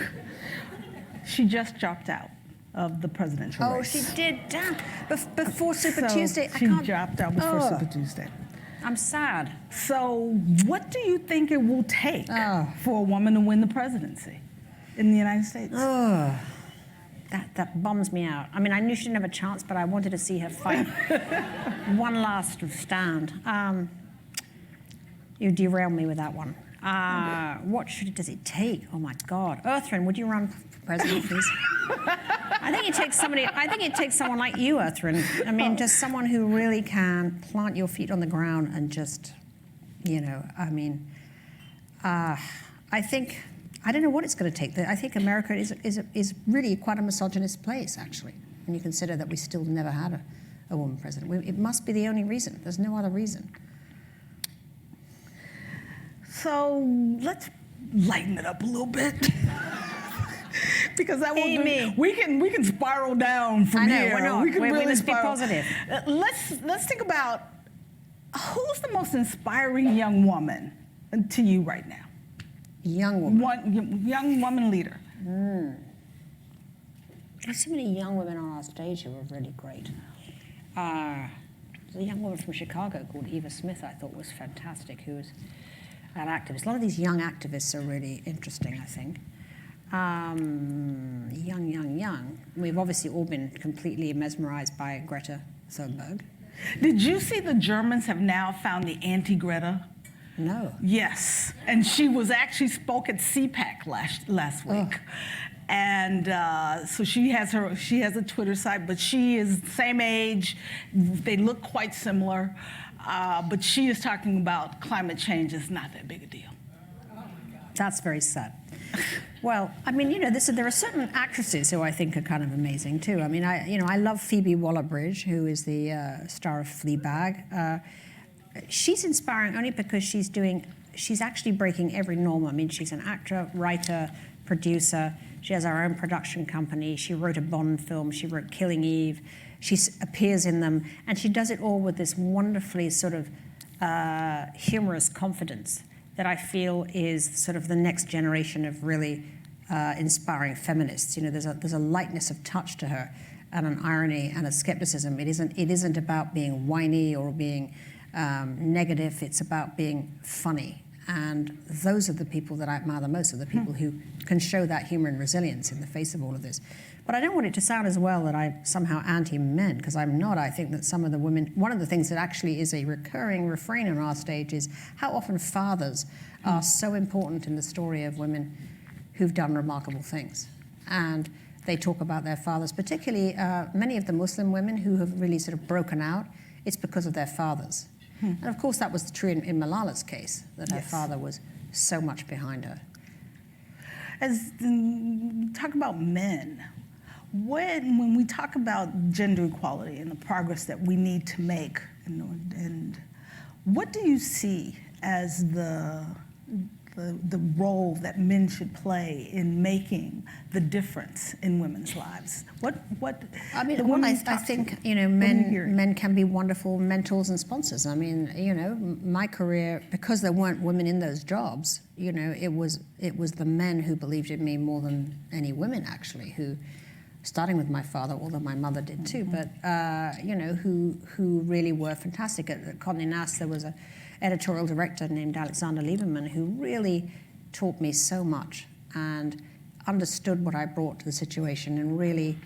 She just dropped out of the presidential race. Oh, she did. Damn. Before Super So Tuesday. she dropped out before Super Tuesday. I'm sad. So what do you think it will take for a woman to win the presidency in the United States? Oh, that bums me out. I mean, I knew she didn't have a chance, but I wanted to see her fight one last stand. You derailed me with that one. What does it take? Oh my God. Earthrin, would you run for president, please? I think it takes someone like you, Earthrin. I mean, just someone who really can plant your feet on the ground and just, I mean, I don't know what it's going to take. I think America is really quite a misogynist place, actually, when you consider that we still never had a woman president. It must be the only reason. There's no other reason. So let's lighten it up a little bit. Because that will we can spiral down from here. I know, we're not. We must be positive. Let's think about who's the most inspiring young woman to you right now? Young woman. Young woman leader. There's so many young women on our stage who are really great. There's a young woman from Chicago called Eva Smith I thought was fantastic, who was an activist. A lot of these young activists are really interesting, I think. Young. We've obviously all been completely mesmerized by Greta Thunberg. Did you see the Germans have now found the anti-Greta? No. Yes, and she spoke at CPAC last week. And so she has a Twitter site, but she is the same age. They look quite similar. But she is talking about climate change is not that big a deal. That's very sad. Well, I mean, there are certain actresses who I think are kind of amazing too. I mean, I love Phoebe Waller-Bridge, who is the star of Fleabag. She's inspiring only because she's actually breaking every norm. I mean, she's an actor, writer, producer. She has her own production company. She wrote a Bond film. She wrote Killing Eve. She appears in them, and she does it all with this wonderfully sort of humorous confidence that I feel is sort of the next generation of really inspiring feminists. There's a lightness of touch to her, and an irony and a skepticism. It isn't about being whiny or being negative. It's about being funny, and those are the people that I admire the most. Are the people who can show that humor and resilience in the face of all of this. But I don't want it to sound as well that I'm somehow anti-men, because I'm not. I think that some of the women, one of the things that actually is a recurring refrain on our stage is how often fathers are so important in the story of women who've done remarkable things. And they talk about their fathers, particularly many of the Muslim women who have really sort of broken out. It's because of their fathers. And of course that was true in Malala's case, that her father was so much behind her. Talk about men. When we talk about gender equality and the progress that we need to make, and what do you see as the role that men should play in making the difference in women's lives? I mean, I think men can be wonderful mentors and sponsors. I mean, my career, because there weren't women in those jobs, it was the men who believed in me more than any women actually, who, starting with my father, although my mother did too, but who really were fantastic. At Condé Nast, there was an editorial director named Alexander Lieberman who really taught me so much and understood what I brought to the situation, and really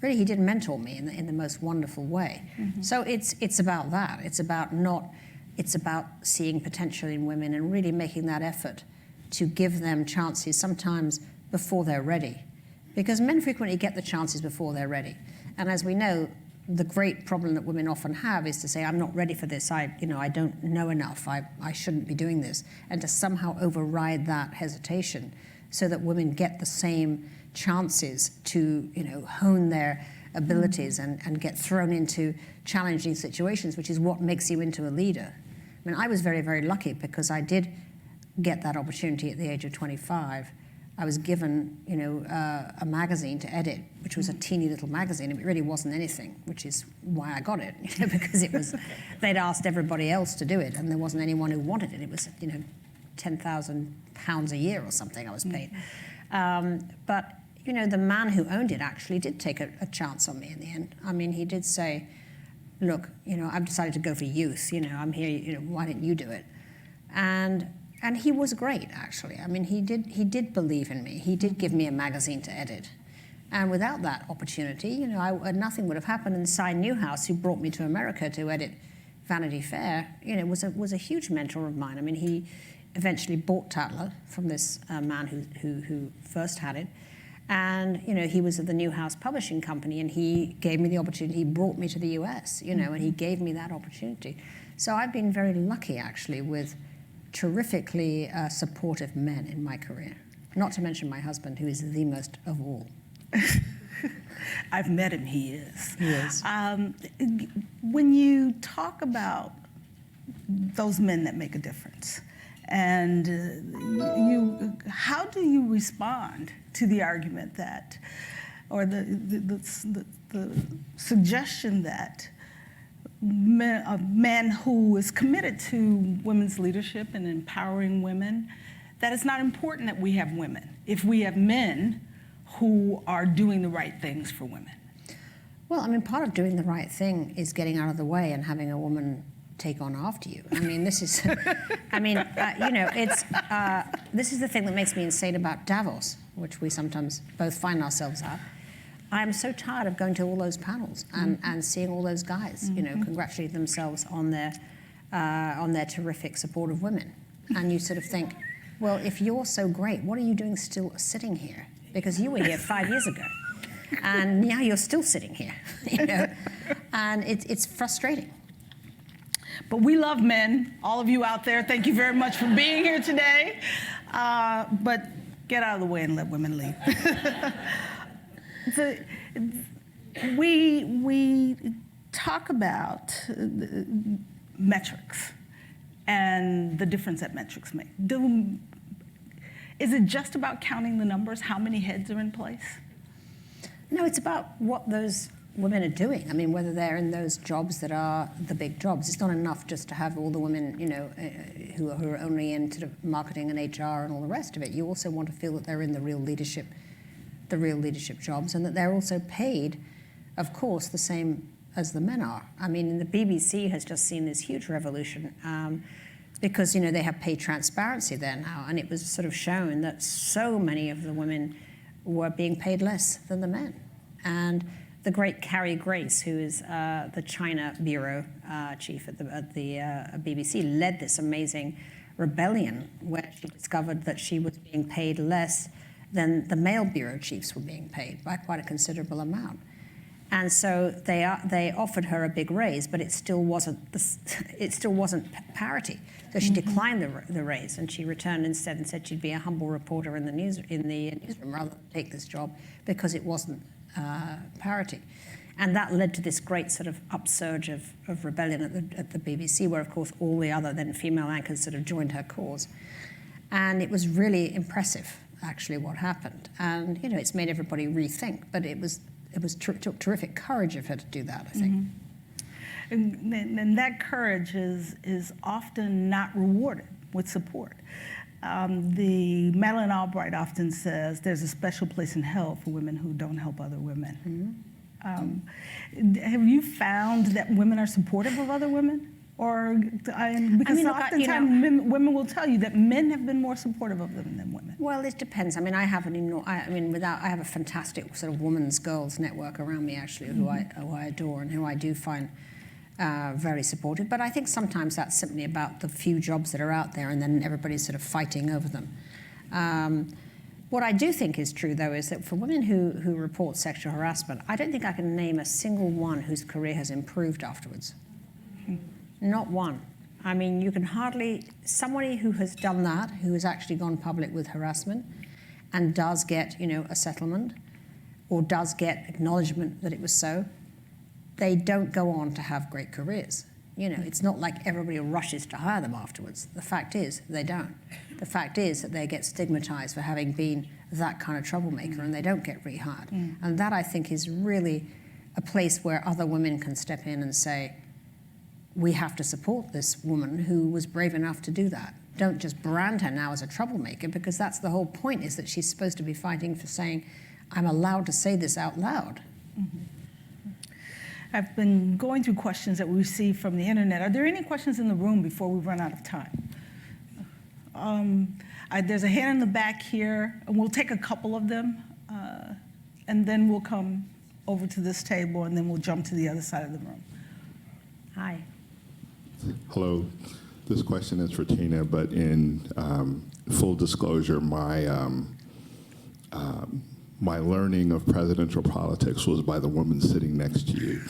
he did mentor me in the most wonderful way. So it's about that. It's about seeing potential in women and really making that effort to give them chances sometimes before they're ready. Because men frequently get the chances before they're ready. And as we know, the great problem that women often have is to say, I'm not ready for this, I don't know enough, I shouldn't be doing this, and to somehow override that hesitation so that women get the same chances to hone their abilities and get thrown into challenging situations, which is what makes you into a leader. I mean, I was very, very lucky because I did get that opportunity at the age of 25. I was given, a magazine to edit, which was a teeny little magazine. It really wasn't anything, which is why I got it, because they'd asked everybody else to do it, and there wasn't anyone who wanted it. It was, £10,000 a year or something I was paid. But, the man who owned it actually did take a chance on me in the end. I mean, he did say, look, I've decided to go for youth. I'm here, why don't you do it? And he was great, actually. I mean, he did believe in me. He did give me a magazine to edit. And without that opportunity, nothing would have happened. And Cy Newhouse, who brought me to America to edit Vanity Fair, was a huge mentor of mine. I mean, he eventually bought Tatler from this man who first had it. And, he was at the Newhouse Publishing Company, and he gave me the opportunity. He brought me to the US, and he gave me that opportunity. So I've been very lucky, actually, with terrifically supportive men in my career. Not to mention my husband, who is the most of all. I've met him, he is. He is. When you talk about those men that make a difference, and how do you respond to the argument that, or the suggestion that a man who is committed to women's leadership and empowering women, that it's not important that we have women if we have men who are doing the right things for women? Well, I mean, part of doing the right thing is getting out of the way and having a woman take on after you. I mean, this is, this is the thing that makes me insane about Davos, which we sometimes both find ourselves at. I'm so tired of going to all those panels and seeing all those guys, congratulate themselves on their terrific support of women. And you sort of think, well, if you're so great, what are you doing still sitting here? Because you were here 5 years ago, and now you're still sitting here, And it's frustrating. But we love men, all of you out there. Thank you very much for being here today. But get out of the way and let women lead. We talk about metrics and the difference that metrics make. Is it just about counting the numbers, how many heads are in place? No, it's about what those women are doing. I mean, whether they're in those jobs that are the big jobs. It's not enough just to have all the women, who are only in sort of marketing and HR and all the rest of it. You also want to feel that they're in the real leadership jobs, and that they're also paid, of course, the same as the men are. I mean, the BBC has just seen this huge revolution because, they have pay transparency there now, and it was sort of shown that so many of the women were being paid less than the men. And the great Carrie Grace, who is the China bureau chief at the BBC, led this amazing rebellion where she discovered that she was being paid less than the male bureau chiefs were being paid by quite a considerable amount. And so they offered her a big raise, but it still wasn't parity. So she declined the raise, and she returned instead and said she'd be a humble reporter in the newsroom rather than take this job because it wasn't parity. And that led to this great sort of upsurge of rebellion at the BBC, where, of course, all the other then female anchors sort of joined her cause. And it was really impressive, actually, what happened. And, it's made everybody rethink, but it took terrific courage of her to do that, I think. And that courage is often not rewarded with support. Madeleine Albright often says there's a special place in hell for women who don't help other women. Have you found that women are supportive of other women? Or because oftentimes women will tell you that men have been more supportive of them than women. Well, it depends. I mean, I have a fantastic sort of women's girls network around me, actually, who I adore and who I do find very supportive. But I think sometimes that's simply about the few jobs that are out there, and then everybody's sort of fighting over them. What I do think is true, though, is that for women who report sexual harassment, I don't think I can name a single one whose career has improved afterwards. Not one. I mean, you can hardly, somebody who has done that, who has actually gone public with harassment and does get, a settlement or does get acknowledgement that it was so, they don't go on to have great careers. It's not like everybody rushes to hire them afterwards. The fact is, they don't. The fact is that they get stigmatized for having been that kind of troublemaker and they don't get rehired. And that, I think, is really a place where other women can step in and say, we have to support this woman who was brave enough to do that. Don't just brand her now as a troublemaker, because that's the whole point, is that she's supposed to be fighting for saying, I'm allowed to say this out loud. I've been going through questions that we received from the internet. Are there any questions in the room before we run out of time? There's a hand in the back here, and we'll take a couple of them, and then we'll come over to this table, and then we'll jump to the other side of the room. Hi. Hello. This question is for Tina, but in full disclosure, my learning of presidential politics was by the woman sitting next to you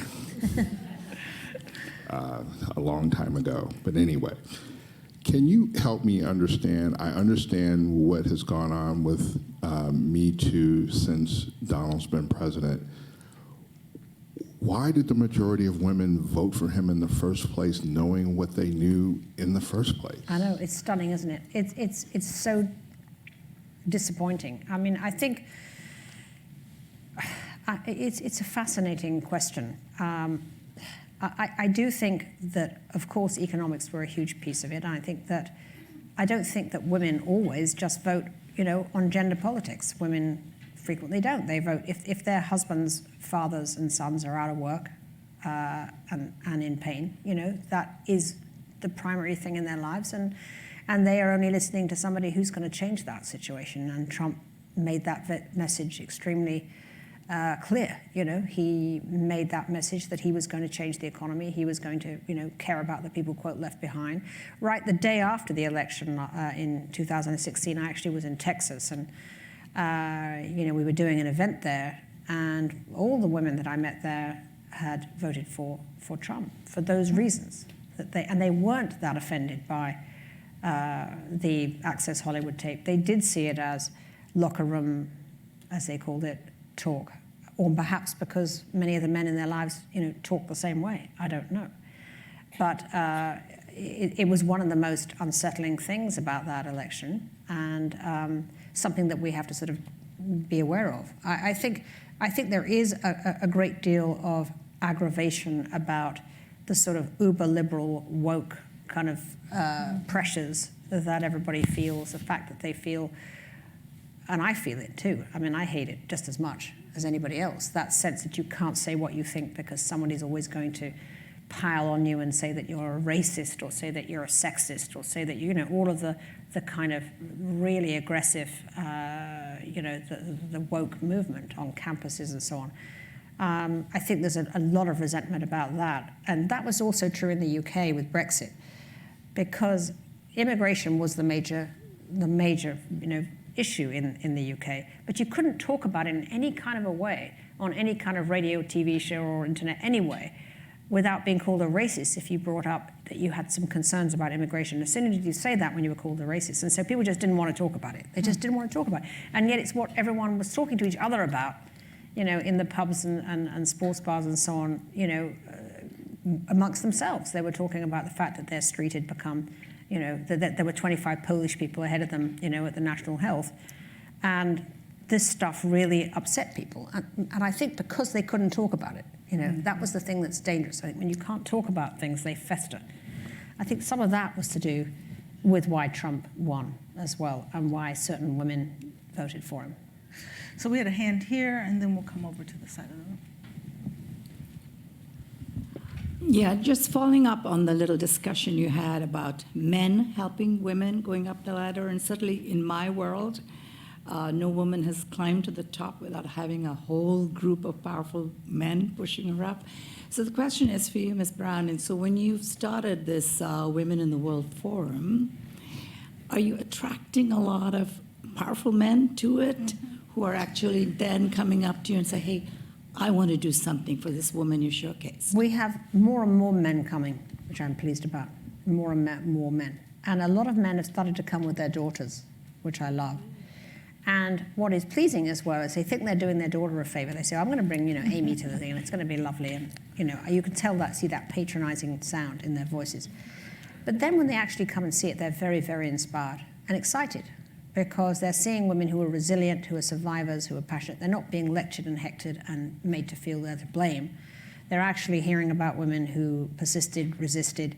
a long time ago. But anyway, can you help me understand? I understand what has gone on with Me Too since Donald's been president. Why did the majority of women vote for him in the first place, knowing what they knew in the first place? I know, it's stunning, isn't it? It's so disappointing. I mean, I think it's a fascinating question. I do think that, of course, economics were a huge piece of it. I don't think that women always just vote, on gender politics. Women frequently don't. They vote if their husbands, fathers, and sons are out of work and in pain. That is the primary thing in their lives, and they are only listening to somebody who's going to change that situation. And Trump made that message extremely clear. He made that message that he was going to change the economy. He was going to, care about the people, quote, left behind. Right the day after the election in 2016, I actually was in Texas, and we were doing an event there, and all the women that I met there had voted for Trump for those reasons. And they weren't that offended by the Access Hollywood tape. They did see it as locker room, as they called it, talk, or perhaps because many of the men in their lives, talk the same way. I don't know. But it was one of the most unsettling things about that election, and something that we have to sort of be aware of. I think there is a great deal of aggravation about the sort of uber-liberal, woke kind of pressures that everybody feels, the fact that they feel, and I feel it too. I mean, I hate it just as much as anybody else, that sense that you can't say what you think because somebody's always going to pile on you and say that you're a racist, or say that you're a sexist, or say that, all of the kind of really aggressive, the woke movement on campuses and so on. I think there's a lot of resentment about that. And that was also true in the UK with Brexit, because immigration was the major issue in the UK. But you couldn't talk about it in any kind of a way, on any kind of radio, TV show, or internet anyway, without being called a racist if you brought up that you had some concerns about immigration. As soon as you say that, when you were called a racist. And so people just didn't want to talk about it. They just didn't want to talk about it. And yet it's what everyone was talking to each other about, in the pubs and sports bars and so on, amongst themselves. They were talking about the fact that their street had become, that there were 25 Polish people ahead of them, at the National Health. And this stuff really upset people. And I think because they couldn't talk about it, that was the thing that's dangerous. I think when you can't talk about things, they fester. I think some of that was to do with why Trump won as well, and why certain women voted for him. So we had a hand here, and then we'll come over to the side of the room. Yeah, just following up on the little discussion you had about men helping women going up the ladder, and certainly in my world, no woman has climbed to the top without having a whole group of powerful men pushing her up. So the question is for you, Ms. Brown, and so when you started this Women in the World Forum, are you attracting a lot of powerful men to it who are actually then coming up to you and say, hey, I want to do something for this woman you showcase. We have more and more men coming, which I'm pleased about. More and more men. And a lot of men have started to come with their daughters, which I love. And what is pleasing as well is they think they're doing their daughter a favor. They say, I'm going to bring, Amy to the thing, and it's going to be lovely. And, you can tell that, see that patronizing sound in their voices. But then when they actually come and see it, they're very, very inspired and excited because they're seeing women who are resilient, who are survivors, who are passionate. They're not being lectured and hectored and made to feel they're to blame. They're actually hearing about women who persisted, resisted,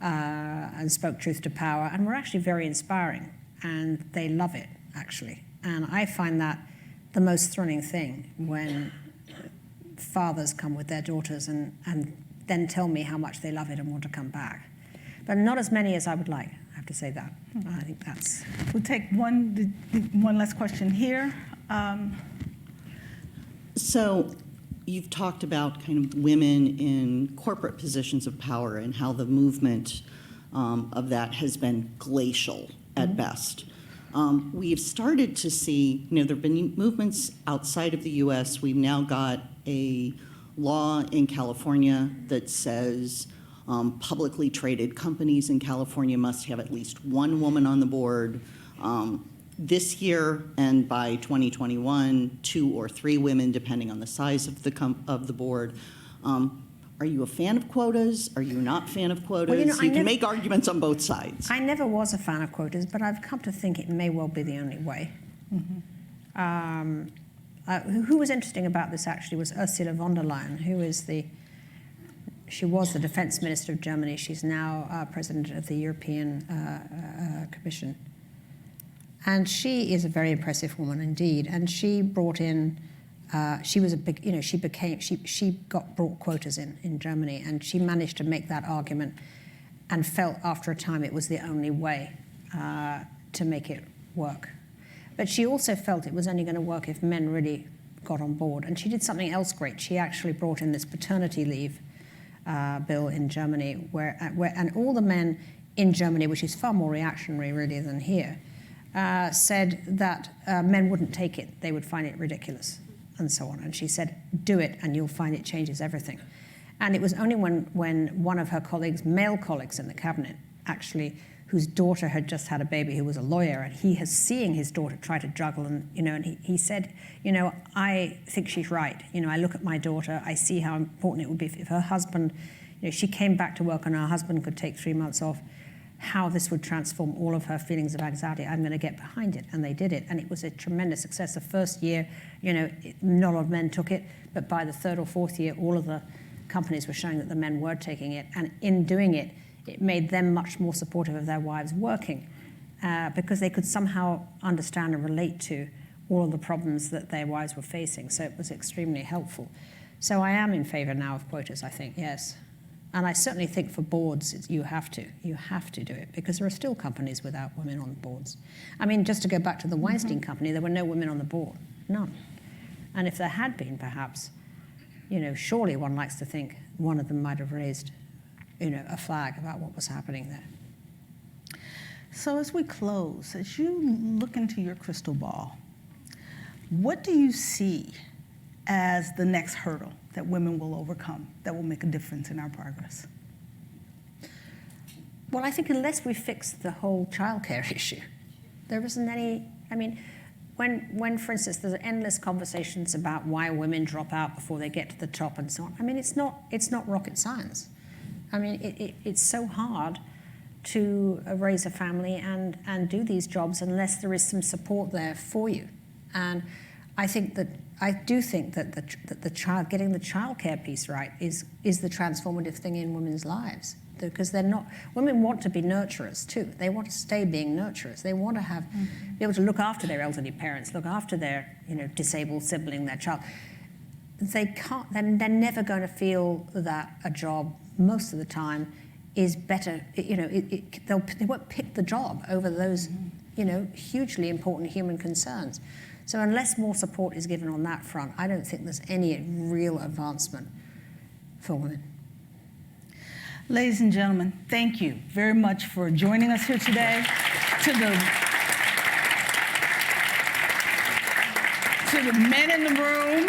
and spoke truth to power, and were actually very inspiring. And they love it, actually. And I find that the most thrilling thing when fathers come with their daughters and then tell me how much they love it and want to come back. But not as many as I would like, I have to say that. I think that's... We'll take one last question here. So you've talked about kind of women in corporate positions of power and how the movement of that has been glacial at best. We've started to see, there have been movements outside of the U.S. We've now got a law in California that says publicly traded companies in California must have at least one woman on the board. This year and by 2021, 2 or 3 women, depending on the size of the board. Are you a fan of quotas? Are you not a fan of quotas? Well, you can make arguments on both sides. I never was a fan of quotas, but I've come to think it may well be the only way. Who was interesting about this actually was Ursula von der Leyen, she was the defense minister of Germany. She's now president of the European Commission. And she is a very impressive woman indeed. And she brought in, she was a big, she brought quotas in Germany, and she managed to make that argument and felt after a time it was the only way to make it work. But she also felt it was only going to work if men really got on board. And she did something else great. She actually brought in this paternity leave bill in Germany, and all the men in Germany, which is far more reactionary really than here, said that men wouldn't take it. They would find it ridiculous and so on. And she said, do it and you'll find it changes everything. And it was only when one of her colleagues, male colleagues in the cabinet, actually, whose daughter had just had a baby, who was a lawyer, and he has seeing his daughter try to juggle, and he said, I think she's right. I look at my daughter, I see how important it would be if her husband, she came back to work and her husband could take 3 months off, how this would transform all of her feelings of anxiety. I'm going to get behind it, and they did it, and it was a tremendous success. The first year, not a lot of men took it, but by the 3rd or 4th year, all of the companies were showing that the men were taking it, and in doing it, it made them much more supportive of their wives working because they could somehow understand and relate to all of the problems that their wives were facing. So it was extremely helpful. So I am in favor now of quotas, I think, yes. And I certainly think for boards, you have to do it because there are still companies without women on boards. I mean, just to go back to the Weinstein company, there were no women on the board, none. And if there had been, perhaps, surely one likes to think one of them might have raised a flag about what was happening there. So as we close, as you look into your crystal ball, what do you see as the next hurdle that women will overcome that will make a difference in our progress? Well, I think unless we fix the whole childcare issue, there isn't any, when, for instance, there's endless conversations about why women drop out before they get to the top and so on. It's not rocket science. It's so hard to raise a family and do these jobs unless there is some support there for you. And I do think that getting the childcare piece right is the transformative thing in women's lives, because women want to be nurturers too. They want to stay being nurturers. They want to be able to look after their elderly parents, look after their disabled sibling, their child. They can't. They're never going to feel that a job most of the time is better. They won't pick the job over those hugely important human concerns. So unless more support is given on that front, I don't think there's any real advancement for women. Ladies and gentlemen, thank you very much for joining us here today. To the men in the room,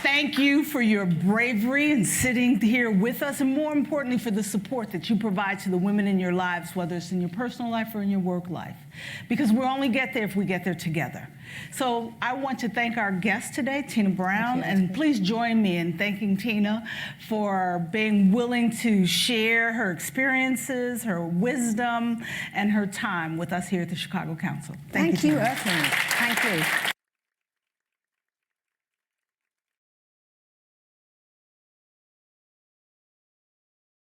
thank you for your bravery and sitting here with us, and more importantly, for the support that you provide to the women in your lives, whether it's in your personal life or in your work life. Because we'll only get there if we get there together. So I want to thank our guest today, Tina Brown, and please join me in thanking Tina for being willing to share her experiences, her wisdom, and her time with us here at the Chicago Council. Thank you, Tina. Earthlings. Thank you.